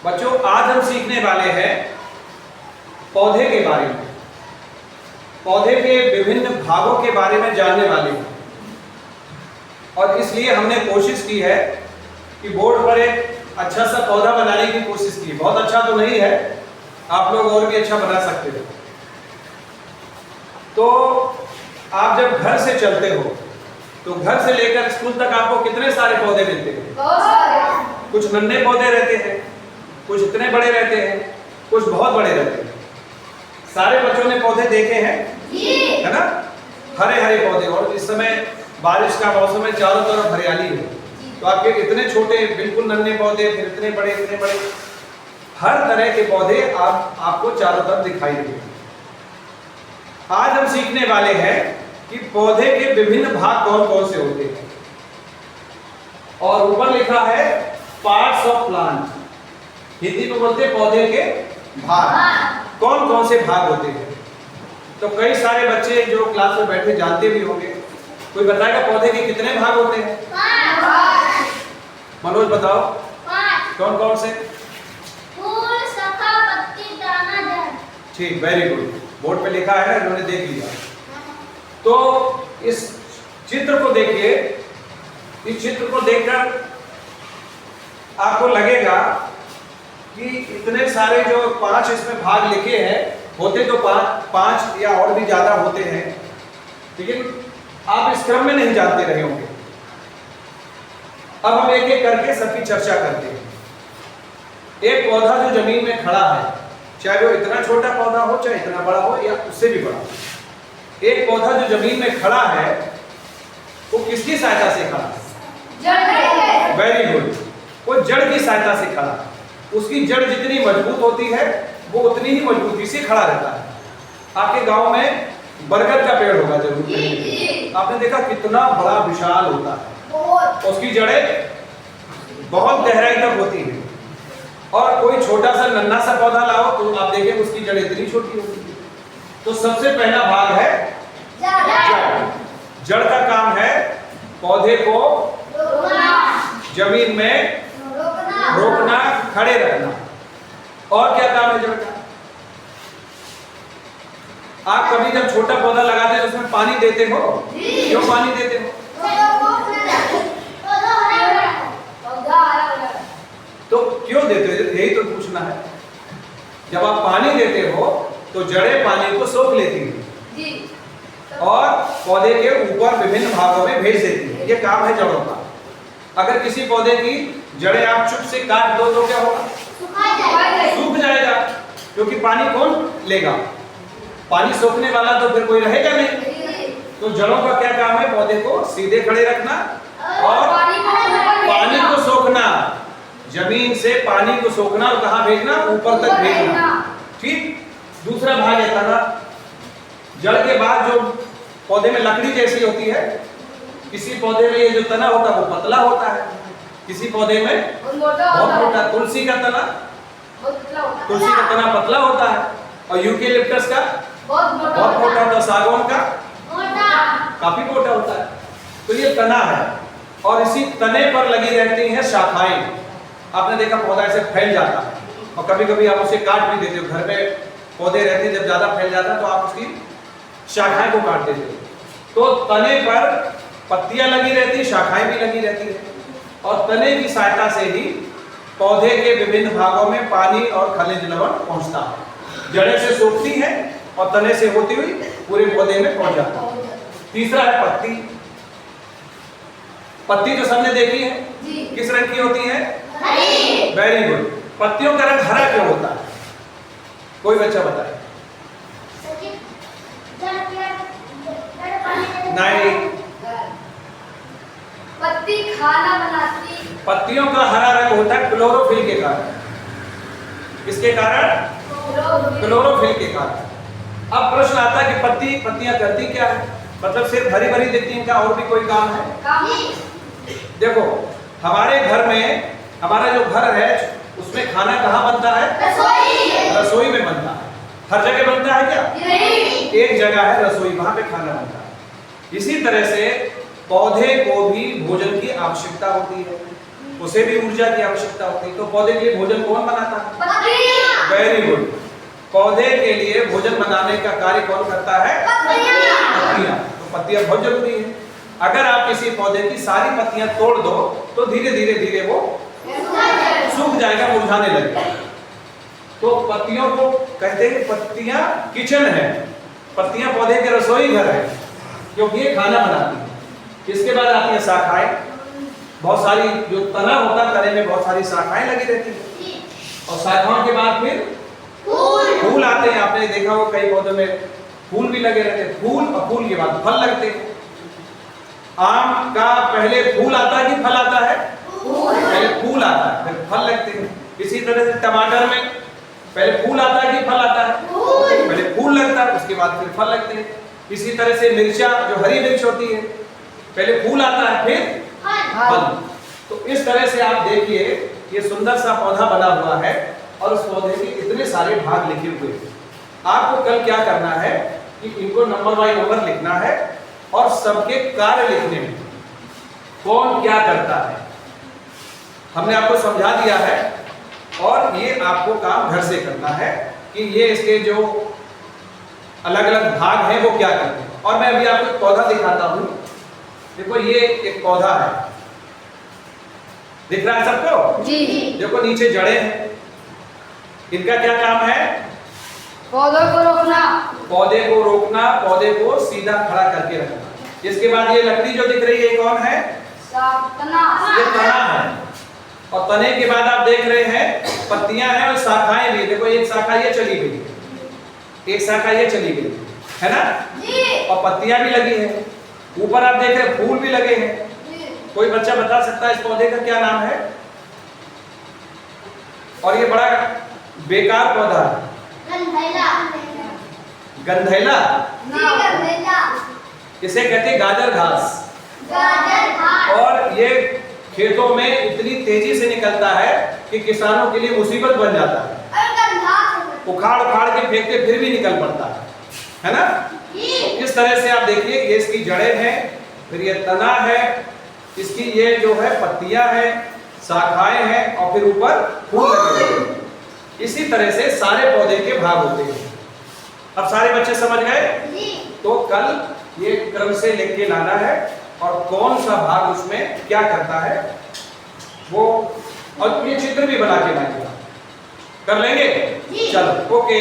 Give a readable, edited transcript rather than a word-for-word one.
बच्चों, आज हम सीखने वाले हैं पौधे के बारे में। पौधे के विभिन्न भागों के बारे में जानने वाले हैं और इसलिए हमने कोशिश की है कि बोर्ड पर एक अच्छा सा पौधा बनाने की कोशिश की। बहुत अच्छा तो नहीं है, आप लोग और भी अच्छा बना सकते हो। तो आप जब घर से चलते हो तो घर से लेकर स्कूल तक आपको कितने सारे पौधे मिलते हैं? बहुत सारे। कुछ नन्हे पौधे रहते हैं, कुछ इतने बड़े रहते हैं, कुछ बहुत बड़े रहते हैं। सारे बच्चों ने पौधे देखे हैं, है ना? हरे हरे पौधे, और इस समय बारिश का मौसम है, चारों तरफ हरियाली है। तो आपके इतने छोटे बिल्कुल नन्हे पौधे, फिर इतने बड़े, हर तरह के पौधे आपको चारों तरफ दिखाई देंगे। आज हम सीखने वाले हैं कि पौधे के विभिन्न भाग कौन कौन से होते हैं। और ऊपर लिखा है पार्ट्स ऑफ प्लांट, हिंदी में बोलते हैं पौधे के भाग। कौन कौन से भाग होते हैं? तो कई सारे बच्चे जो क्लास में बैठे जानते भी होंगे। कोई बताएगा पौधे के कितने भाग होते हैं? 5। मनोज बताओ। 5। कौन कौन से? फूल, शाखा, पत्ती, दाना, जड़। ठीक, वेरी गुड। बोर्ड पे लिखा है ना, इन्होंने देख लिया। तो इस चित्र को देखिए। इस चित्र को देखकर आपको लगेगा कि इतने सारे जो 5 इसमें भाग लिखे हैं, होते तो 5 या और भी ज्यादा होते हैं, लेकिन आप इस क्रम में नहीं जानते रहे होंगे। अब हम एक एक करके सबकी चर्चा करते हैं। एक पौधा जो जमीन में खड़ा है, चाहे वो इतना छोटा पौधा हो, चाहे इतना बड़ा हो, या उससे भी बड़ा। एक पौधा जो जमीन में खड़ा है, वो किसकी सहायता से खड़ा है? जड़। Very good. वो जड़ की सहायता से खड़ा है। उसकी जड़ जितनी मजबूत होती है, वो उतनी ही मजबूती से खड़ा रहता है। आपके गांव में बरगद का पेड़ होगा जरूर कहीं। आपने देखा कितना बड़ा विशाल होता है। उसकी जड़ें बहुत गहराई तक होती है। और कोई छोटा सा नन्हा सा पौधा लाओ तो आप देखें उसकी जड़ इतनी छोटी होती है। तो सबसे पहला भाग है जड़। जड़ का काम है पौधे को जमीन में रोकना, खड़े रखना। और क्या काम है जड़ का? आप कभी जब छोटा पौधा लगाते हैं उसमें पानी देते हो? क्यों पानी देते हो? तो क्यों देते हो, यही तो पूछना है। जब आप पानी देते हो तो जड़ें पानी को सोख लेती हैं और पौधे के ऊपर विभिन्न भागों में भेज देती है। ये काम है जड़ों का। अगर किसी पौधे की जड़ें आप चुप से काट दो तो क्या होगा? सूख जाएगा, क्योंकि पानी कौन लेगा? पानी सोखने वाला तो फिर कोई रहेगा नहीं। तो जड़ों का क्या काम है? पौधे को सीधे खड़े रखना और पानी को सोखना। जमीन से पानी को सोखना और कहां भेजना? ऊपर तक भेजना। ठीक। दूसरा भाग है तना। जड़ के बाद जो पौधे में लकड़ी जैसी होती है, किसी पौधे में ये जो तना होता है वो पतला होता है, किसी पौधे में बहुत मोटा। तुलसी का तना पतला होता है और यूकेलिप्टस का बहुत मोटा होता है। सागौन का काफी मोटा होता है। तो ये तना है और इसी तने पर लगी रहती हैं शाखाएं। आपने देखा पौधा ऐसे फैल जाता है और कभी कभी आप उसे काट भी देते हो। घर में पौधे रहते हैं, जब ज्यादा फैल जाता है तो आप उसकी शाखाएं को काट देते हो। तो तने पर पत्तियां लगी रहती है, शाखाएं भी लगी रहती है और तने की सहायता से ही पौधे के विभिन्न भागों में पानी और खनिज लवण पहुंचता है। जड़ें से सोखती है और तने से होती हुई पूरे पौधे में पहुंच जाता है। तीसरा है पत्ती। पत्ती जो सबने देखी है, किस रंग की होती है? Very good. पत्तियों का रंग हरा क्यों होता है? कोई बच्चा बताए। नहीं, पत्ती खाना बनाती। पत्तियों का हरा रंग होता है क्लोरोफिल के कारण। किसके कारण? क्लोरोफिल के कारण। अब प्रश्न आता है कि पत्तियां करती क्या है? मतलब सिर्फ हरी भरी दिखती हैं, क्या और भी कोई काम है? देखो, हमारे घर में, हमारा जो घर है उसमें खाना कहाँ बनता है? रसोई में बनता है। हर जगह बनता है क्या? नहीं। एक जगह है रसोई, वहां पे खाना बनता है। इसी तरह से पौधे को भी भोजन की आवश्यकता होती है। उसे भी ऊर्जा की आवश्यकता होती है। तो पौधे के लिए भोजन कौन बनाता है? Very good. पौधे के लिए भोजन बनाने का कार्य कौन करता है? पत्तियां। तो पत्तियां बहुत जरूरी है। अगर आप किसी पौधे की सारी पत्तियां तोड़ दो तो धीरे धीरे धीरे वो सूख जाएगा, मुरझाने लगेगा। तो पत्तियों को कहते हैं पत्तियां किचन है, पत्तियां पौधे के रसोई घर है, क्योंकि ये खाना बनाती है। इसके बाद आती है शाखाएं। बहुत सारी जो तना होता है, तने में बहुत सारी शाखाएं लगी रहती है, और शाखाओं के बाद फिर फूल आते हैं। आपने देखा होगा कई पौधों में फूल भी लगे रहते हैं। फूल और फूल के बाद फल लगते हैं। आम का पहले फूल आता है कि फल आता है? पहले फूल आता है, फिर फल लगते हैं। इसी तरह से टमाटर में पहले फूल आता है कि फल आता है? पहले फूल लगता है, उसके बाद फिर फल लगते हैं। इसी तरह से मिर्चा, जो हरी मिर्च होती है, पहले फूल आता है फिर फल। तो इस तरह से आप देखिए ये सुंदर सा पौधा बना हुआ है और उस पौधे के इतने सारे भाग लिखे हुए हैं। आपको कल क्या करना है कि इनको नंबर बाय नंबर लिखना है और सबके कार्य लिखने में कौन क्या करता है हमने आपको समझा दिया है, और ये आपको काम घर से करना है कि ये इसके जो अलग अलग भाग हैं वो क्या करते हैं। और मैं अभी आपको एक पौधा दिखाता हूं। देखो ये एक पौधा है, दिख रहा है सबको? जी। देखो नीचे जड़ें हैं, इनका क्या काम है? पौधों को रोकना, पौधे को रोकना, पौधे को सीधा खड़ा करके रखना। इसके बाद ये लकड़ी जो दिख रही है कौन है? तना। ये तना है, और तने के बाद आप देख रहे हैं पत्तियां हैं और शाखाएं भी। देखो एक शाखा ये चली गई, एक शाखा ये चली गई, है ना? जी। और पत्तियां भी लगी है। ऊपर आप देख रहे हैं फूल भी लगे हैं। कोई बच्चा बता सकता है इस पौधे का क्या नाम है? और ये बड़ा बेकार पौधा है, गंधैला। गंधैला। गंधैला। इसे कहते हैं गाजर घास। गाजर घास। और ये खेतों में इतनी तेजी से निकलता है कि किसानों के लिए मुसीबत बन जाता है। उखाड़ उखाड़ के फेंकते फिर भी निकल पड़ता है ना? तो इस तरह से आप देखिए ये इसकी जड़ें हैं, फिर ये तना है, इसकी ये जो है पत्तियां हैं, शाखाएं हैं, और फिर ऊपर फूल लगे हुए हैं। इसी तरह से सारे पौधे के भाग होते हैं। अब सारे बच्चे समझ गए? तो कल ये क्रम से लिख के लाना है और कौन सा भाग उसमें क्या करता है वो, और ये चित्र भी बना के लाइएगा। कर लेंगे? चलो ओके।